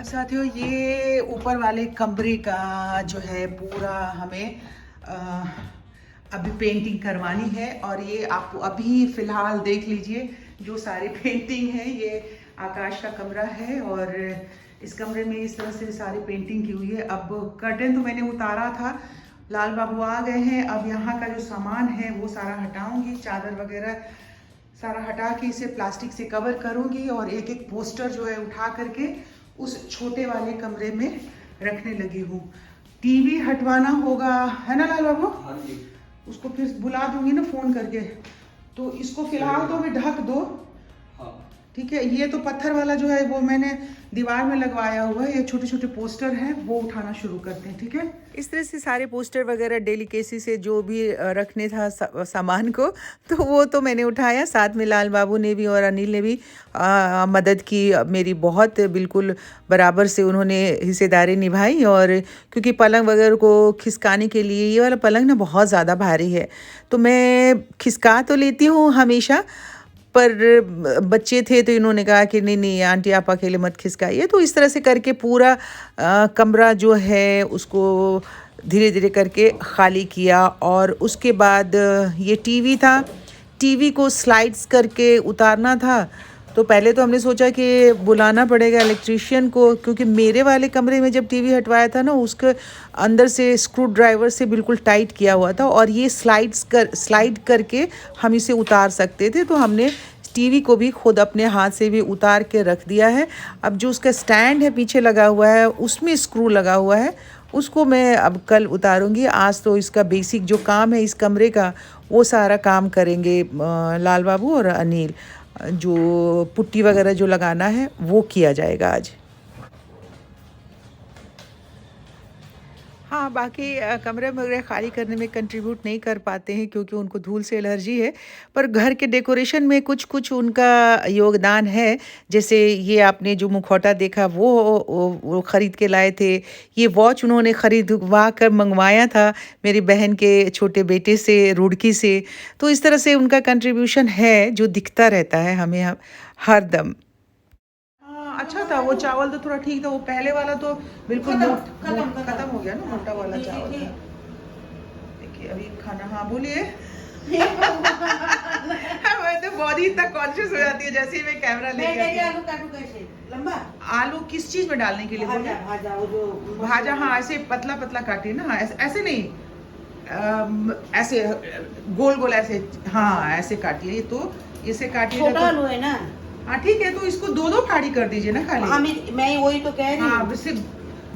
साथियों, ये ऊपर वाले कमरे का जो है पूरा हमें अभी पेंटिंग करवानी है। और ये आप अभी फ़िलहाल देख लीजिए, जो सारी पेंटिंग है ये आकाश का कमरा है और इस कमरे में इस तरह से सारी पेंटिंग की हुई है। अब कर्टन तो मैंने उतारा था, लाल बाबू आ गए हैं। अब यहाँ का जो सामान है वो सारा हटाऊंगी, चादर वगैरह सारा हटा के इसे प्लास्टिक से कवर करूंगी और एक एक पोस्टर जो है उठा करके उस छोटे वाले कमरे में रखने लगी हूँ। टीवी हटवाना होगा, है ना लाल बाबू? हाँ जी। उसको फिर बुला दूंगी ना फोन करके। तो इसको फिलहाल तो भी ढक दो। हाँ। ठीक है। ये तो पत्थर वाला जो है वो मैंने दीवार में लगवाया हुआ है। ये छोटे छोटे पोस्टर हैं, वो उठाना शुरू करते हैं। ठीक है। इस तरह से सारे पोस्टर वगैरह डेलिकेसी से जो भी रखने था सामान को, तो वो तो मैंने उठाया। साथ में लाल बाबू ने भी और अनिल ने भी मदद की मेरी, बहुत बिल्कुल बराबर से उन्होंने हिस्सेदारी निभाई। और क्योंकि पलंग वगैरह को खिसकाने के लिए ये वाला पलंग ना बहुत ज़्यादा भारी है, तो मैं खिसका तो लेती हूँ हमेशा, पर बच्चे थे तो इन्होंने कहा कि नहीं नहीं आंटी आप अकेले मत खिसकाइए। तो इस तरह से करके पूरा कमरा जो है उसको धीरे धीरे करके खाली किया। और उसके बाद ये टीवी था, टीवी को स्लाइड्स करके उतारना था। तो पहले तो हमने सोचा कि बुलाना पड़ेगा इलेक्ट्रिशियन को, क्योंकि मेरे वाले कमरे में जब टीवी हटवाया था ना, उसके अंदर से स्क्रू ड्राइवर से बिल्कुल टाइट किया हुआ था और ये स्लाइड करके हम इसे उतार सकते थे। तो हमने टीवी को भी खुद अपने हाथ से भी उतार के रख दिया है। अब जो उसका स्टैंड है पीछे लगा हुआ है, उसमें स्क्रू लगा हुआ है, उसको मैं अब कल उतारूंगी। आज तो इसका बेसिक जो काम है इस कमरे का, वो सारा काम करेंगे लाल बाबू और अनिल। जो पुट्टी वगैरह जो लगाना है वो किया जाएगा आज। हाँ, बाकी कमरे वगैरह खाली करने में कंट्रीब्यूट नहीं कर पाते हैं क्योंकि उनको धूल से एलर्जी है, पर घर के डेकोरेशन में कुछ कुछ उनका योगदान है। जैसे ये आपने जो मुखौटा देखा वो ख़रीद के लाए थे। ये वॉच उन्होंने ख़रीदवा कर मंगवाया था मेरी बहन के छोटे बेटे से, रुड़की से। तो इस तरह से उनका कंट्रीब्यूशन है जो दिखता रहता है हमें हर दम। अच्छा था वो चावल, तो थोड़ा ठीक था। वो पहले वाला तो बिल्कुल खत्म हो गया ना, मोटा वाला चावल था। देखिए अभी खाना, हाँ बोलिए। मैं तो बहुत ही इतना कॉन्शियस हो जाती है जैसे ही मैं कैमरा लेके आलू काटू कैसे लंबा? आलू किस चीज में डालने के लिए? भाजा वो जो भाजा, हाँ ऐसे पतला पतला काटिए ना, ऐसे नहीं, ऐसे गोल गोल ऐसे, हाँ ऐसे काटिए। तो इसे काटिए, छोटा आलू है ना। हाँ ठीक है, तो इसको दो दो फाड़ी कर दीजिए ना खाली। हाँ मैं वही तो कह रही हूँ। हाँ, सिर्फ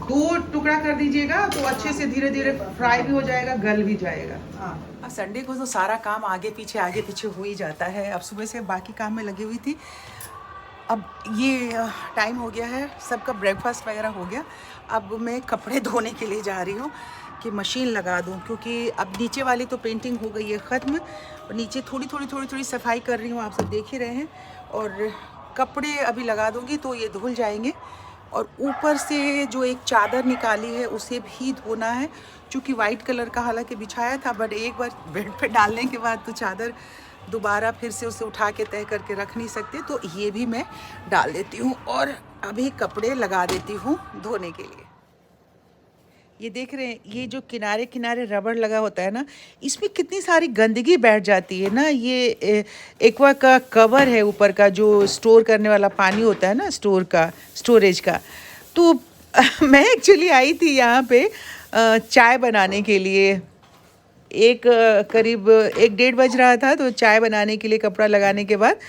दो टुकड़ा कर दीजिएगा तो अच्छे से धीरे धीरे फ्राई भी हो जाएगा, गल भी जाएगा। हाँ, संडे को तो सारा काम आगे पीछे हो ही जाता है। अब सुबह से बाकी काम में लगी हुई थी। अब ये टाइम हो गया है, सबका ब्रेकफास्ट वगैरह हो गया। अब मैं कपड़े धोने के लिए जा रही हूँ कि मशीन लगा दूँ, क्योंकि अब नीचे वाली तो पेंटिंग हो गई है ख़त्म। नीचे थोड़ी सफाई कर रही हूँ, आप सब देख ही रहे हैं। और कपड़े अभी लगा दूँगी तो ये धुल जाएंगे। और ऊपर से जो एक चादर निकाली है उसे भी धोना है, क्योंकि वाइट कलर का हालांकि बिछाया था, बट एक बार बेड पे डालने के बाद तो चादर दोबारा फिर से उसे उठा के तय करके रख नहीं सकते। तो ये भी मैं डाल देती हूँ और अभी कपड़े लगा देती हूँ धोने के लिए। ये देख रहे हैं, ये जो किनारे किनारे रबड़ लगा होता है ना, इसमें कितनी सारी गंदगी बैठ जाती है ना। ये एक्वा का कवर है ऊपर का, जो स्टोर करने वाला पानी होता है ना, स्टोरेज का। तो मैं एक्चुअली आई थी यहाँ पे चाय बनाने के लिए। करीब 1-1:30 बज रहा था, तो चाय बनाने के लिए कपड़ा लगाने के बाद,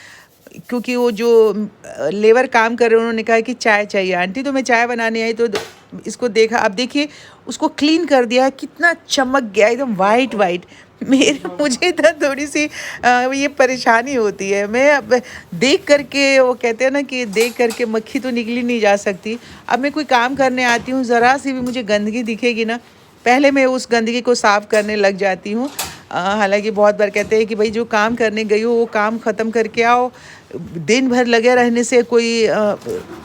क्योंकि वो जो लेबर काम कर रहे हैं उन्होंने कहा कि चाय चाहिए आंटी, तो मैं चाय बनाने आई तो इसको देखा। अब देखिए उसको क्लीन कर दिया, कितना चमक गया, एकदम वाइट। मुझे तो थोड़ी सी ये परेशानी होती है। मैं अब देख करके, वो कहते हैं ना कि देख करके मक्खी तो निकली नहीं जा सकती। अब मैं कोई काम करने आती हूँ, ज़रा सी भी मुझे गंदगी दिखेगी ना, पहले मैं उस गंदगी को साफ़ करने लग जाती हूँ। हालांकि बहुत बार कहते हैं कि भाई जो काम करने गई हो वो काम ख़त्म करके आओ। दिन भर लगे रहने से कोई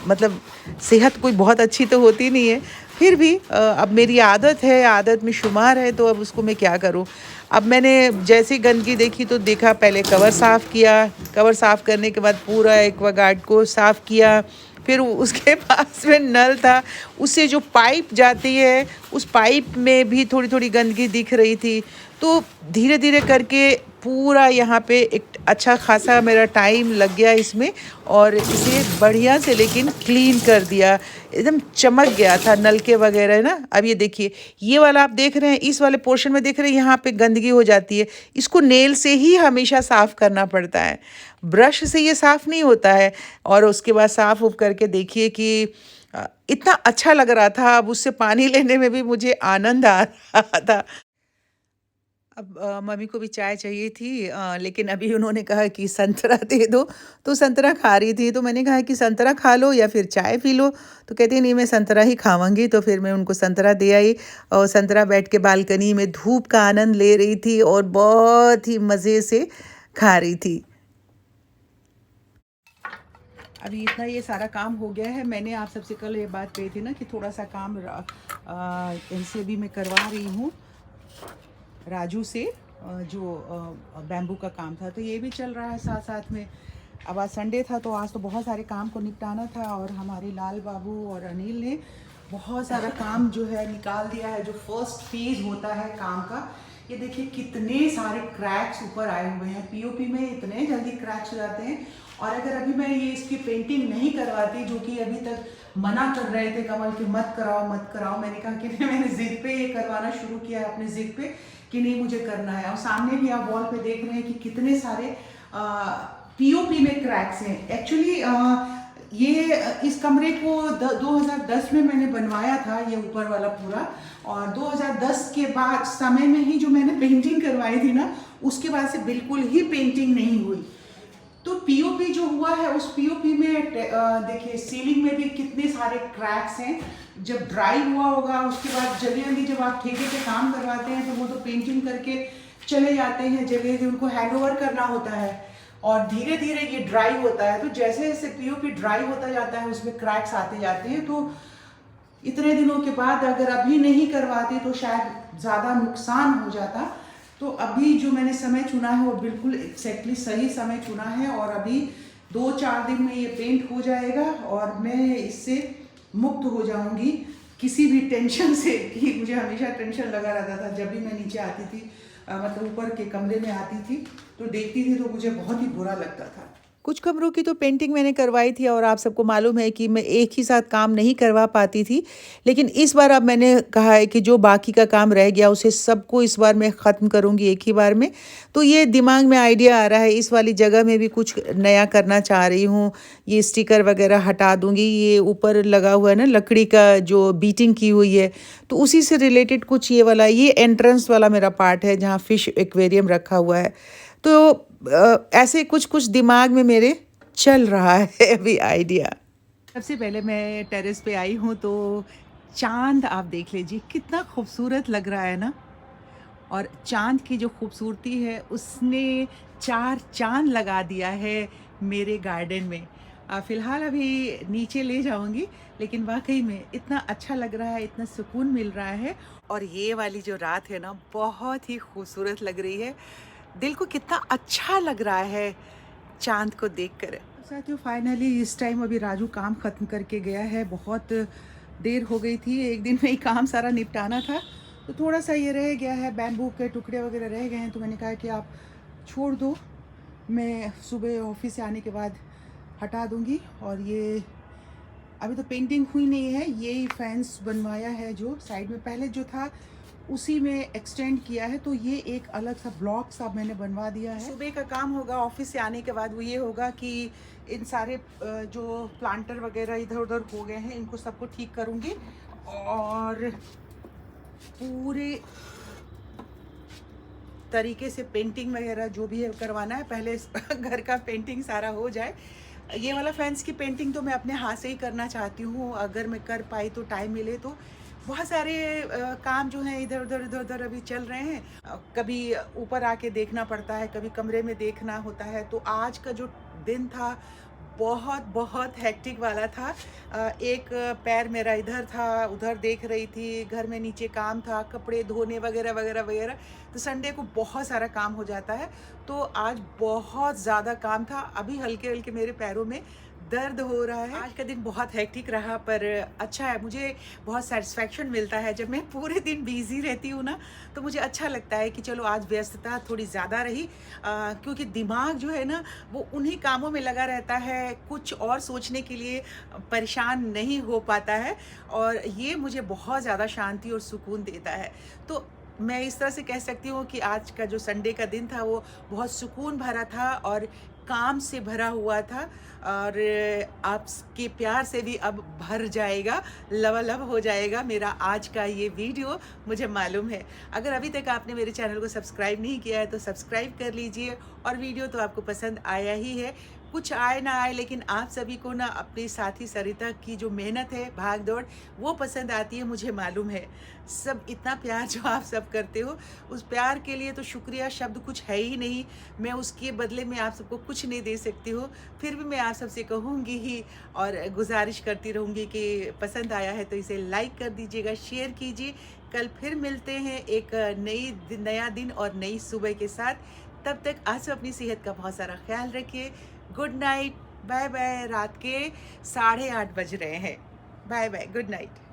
मतलब सेहत कोई बहुत अच्छी तो होती नहीं है। फिर भी अब मेरी आदत है, आदत में शुमार है, तो अब उसको मैं क्या करूं। अब मैंने जैसे गंदगी देखी तो देखा, पहले कवर साफ़ किया, कवर साफ़ करने के बाद पूरा एक्वागार्ड को साफ़ किया, फिर उसके पास में नल था, उससे जो पाइप जाती है उस पाइप में भी थोड़ी थोड़ी गंदगी दिख रही थी। तो धीरे धीरे करके पूरा यहाँ पे एक अच्छा खासा मेरा टाइम लग गया इसमें, और इसे बढ़िया से लेकिन क्लीन कर दिया, एकदम चमक गया था नलके वगैरह ना। अब ये देखिए, ये वाला आप देख रहे हैं, इस वाले पोर्शन में देख रहे हैं यहाँ पे गंदगी हो जाती है, इसको नेल से ही हमेशा साफ़ करना पड़ता है, ब्रश से ये साफ़ नहीं होता है। और उसके बाद साफ़ उफ करके देखिए कि इतना अच्छा लग रहा था, अब उससे पानी लेने में भी मुझे आनंद आ रहा था। अब मम्मी को भी चाय चाहिए थी, लेकिन अभी उन्होंने कहा कि संतरा दे दो, तो संतरा खा रही थी, तो मैंने कहा कि संतरा खा लो या फिर चाय पी लो, तो कहती नहीं मैं संतरा ही खाऊंगी। तो फिर मैं उनको संतरा दे आई, और संतरा बैठ के बालकनी में धूप का आनंद ले रही थी और बहुत ही मज़े से खा रही थी। अभी इतना ये सारा काम हो गया है। मैंने आप सबसे कल ये बात कही थी ना कि थोड़ा सा काम इनसे भी मैं करवा रही हूँ, राजू से, जो बैम्बू का काम था, तो ये भी चल रहा है साथ साथ में। अब आज संडे था तो आज तो बहुत सारे काम को निपटाना था, और हमारे लाल बाबू और अनिल ने बहुत सारा काम जो है निकाल दिया है। जो फर्स्ट फेज होता है काम का, ये देखिए कितने सारे क्रैक्स ऊपर आए हुए हैं। पीओपी में इतने जल्दी क्रैक्स हो जाते हैं, और अगर अभी मैं ये इसकी पेंटिंग नहीं करवाती, जो कि अभी तक मना कर रहे थे कमल कि मत कराओ मत कराओ, मैंने कहा कि मैंने जिद पे ये करवाना शुरू किया है, अपने जिद पे कि नहीं मुझे करना है। और सामने भी आप वॉल पे देख रहे हैं कि कितने सारे पीओपी में क्रैक्स हैं। एक्चुअली ये इस कमरे को 2010 में मैंने बनवाया था, ये ऊपर वाला पूरा, और 2010 के बाद समय में ही जो मैंने पेंटिंग करवाई थी ना, उसके बाद से बिल्कुल ही पेंटिंग नहीं हुई। तो पीओपी जो हुआ है, उस पीओपी में देखिए सीलिंग में भी कितने सारे क्रैक्स हैं। जब ड्राई हुआ होगा उसके बाद जल्दी जब आप ठेके पे काम करवाते हैं तो वो तो पेंटिंग करके चले जाते हैं, जल्दी उनको हैंड ओवर करना होता है, और धीरे धीरे ये ड्राई होता है। तो जैसे जैसे पीओपी ड्राई होता जाता है उसमें क्रैक्स आते जाते हैं। तो इतने दिनों के बाद अगर अभी नहीं करवाती तो शायद ज़्यादा नुकसान हो जाता। तो अभी जो मैंने समय चुना है वो बिल्कुल एक्जैक्टली सही समय चुना है, और अभी 2-4 दिन में ये पेंट हो जाएगा और मैं इससे मुक्त हो जाऊंगी किसी भी टेंशन से, कि मुझे हमेशा टेंशन लगा रहता था। जब भी मैं नीचे आती थी, मतलब ऊपर के कमरे में आती थी तो देखती थी तो मुझे बहुत ही बुरा लगता था। कुछ कमरों की तो पेंटिंग मैंने करवाई थी, और आप सबको मालूम है कि मैं एक ही साथ काम नहीं करवा पाती थी, लेकिन इस बार अब मैंने कहा है कि जो बाकी का काम रह गया उसे सबको इस बार मैं ख़त्म करूँगी एक ही बार में। तो ये दिमाग में आइडिया आ रहा है, इस वाली जगह में भी कुछ नया करना चाह रही हूँ। ये स्टिकर वगैरह हटा दूँगी, ये ऊपर लगा हुआ है ना लकड़ी का जो बीटिंग की हुई है, तो उसी से रिलेटेड कुछ ये वाला, ये एंट्रेंस वाला मेरा पार्ट है जहाँ फ़िश एक्वेरियम रखा हुआ है। तो ऐसे कुछ कुछ दिमाग में मेरे चल रहा है अभी आइडिया। सबसे पहले मैं टेरेस पे आई हूँ, तो चांद आप देख लीजिए कितना खूबसूरत लग रहा है ना। और चांद की जो खूबसूरती है उसने 4 चांद लगा दिया है मेरे गार्डन में। फ़िलहाल अभी नीचे ले जाऊंगी, लेकिन वाकई में इतना अच्छा लग रहा है, इतना सुकून मिल रहा है। और ये वाली जो रात है ना, बहुत ही खूबसूरत लग रही है, दिल को कितना अच्छा लग रहा है चांद को देखकर। साथियों, फाइनली इस टाइम अभी राजू काम ख़त्म करके गया है। बहुत देर हो गई थी, एक दिन में ही काम सारा निपटाना था, तो थोड़ा सा ये रह गया है, बैम्बू के टुकड़े वगैरह रह गए हैं। तो मैंने कहा कि आप छोड़ दो, मैं सुबह ऑफिस से आने के बाद हटा दूँगी। और ये अभी तो पेंटिंग हुई नहीं है, ये फैंस बनवाया है जो साइड में पहले जो था उसी में एक्सटेंड किया है। तो ये एक अलग सा ब्लॉक सा मैंने बनवा दिया है। सुबह का काम होगा ऑफिस से आने के बाद, वो ये होगा कि इन सारे जो प्लांटर वगैरह इधर उधर हो गए हैं इनको सबको ठीक करूँगी, और पूरे तरीके से पेंटिंग वगैरह जो भी है करवाना है। पहले घर का पेंटिंग सारा हो जाए। ये वाला फैंस की पेंटिंग तो मैं अपने हाथ से ही करना चाहती हूँ, अगर मैं कर पाई तो, टाइम मिले तो। बहुत सारे काम जो हैं इधर उधर अभी चल रहे हैं। कभी ऊपर आके देखना पड़ता है, कभी कमरे में देखना होता है। तो आज का जो दिन था बहुत हेक्टिक वाला था। एक पैर मेरा इधर था, उधर देख रही थी, घर में नीचे काम था, कपड़े धोने वगैरह वगैरह वगैरह। तो संडे को बहुत सारा काम हो जाता है, तो आज बहुत ज़्यादा काम था। अभी हल्के हल्के मेरे पैरों में दर्द हो रहा है। आज का दिन बहुत हेक्टिक रहा पर अच्छा है, मुझे बहुत सेटिस्फेक्शन मिलता है जब मैं पूरे दिन बिजी रहती हूँ ना, तो मुझे अच्छा लगता है कि चलो आज व्यस्तता थोड़ी ज़्यादा रही, क्योंकि दिमाग जो है ना वो उन्हीं कामों में लगा रहता है, कुछ और सोचने के लिए परेशान नहीं हो पाता है, और ये मुझे बहुत ज़्यादा शांति और सुकून देता है। तो मैं इस तरह से कह सकती हूँ कि आज का जो संडे का दिन था वो बहुत सुकून भरा था और काम से भरा हुआ था, और आपके प्यार से भी अब भर जाएगा, लबालब हो जाएगा मेरा आज का ये वीडियो, मुझे मालूम है। अगर अभी तक आपने मेरे चैनल को सब्सक्राइब नहीं किया है तो सब्सक्राइब कर लीजिए, और वीडियो तो आपको पसंद आया ही है, कुछ आए ना आए लेकिन आप सभी को ना अपने साथी सरिता की जो मेहनत है, भाग दौड़, वो पसंद आती है, मुझे मालूम है। सब इतना प्यार जो आप सब करते हो, उस प्यार के लिए तो शुक्रिया शब्द कुछ है ही नहीं, मैं उसके बदले में आप सबको कुछ नहीं दे सकती हूँ, फिर भी मैं आप सबसे कहूँगी ही और गुजारिश करती रहूँगी कि पसंद आया है तो इसे लाइक कर दीजिएगा, शेयर कीजिए। कल फिर मिलते हैं एक नया दिन और नई सुबह के साथ। तब तक आज सब अपनी सेहत का बहुत सारा ख्याल रखिए। Good night, bye bye. रात के 8:30 बज रहे हैं। Bye bye, good night.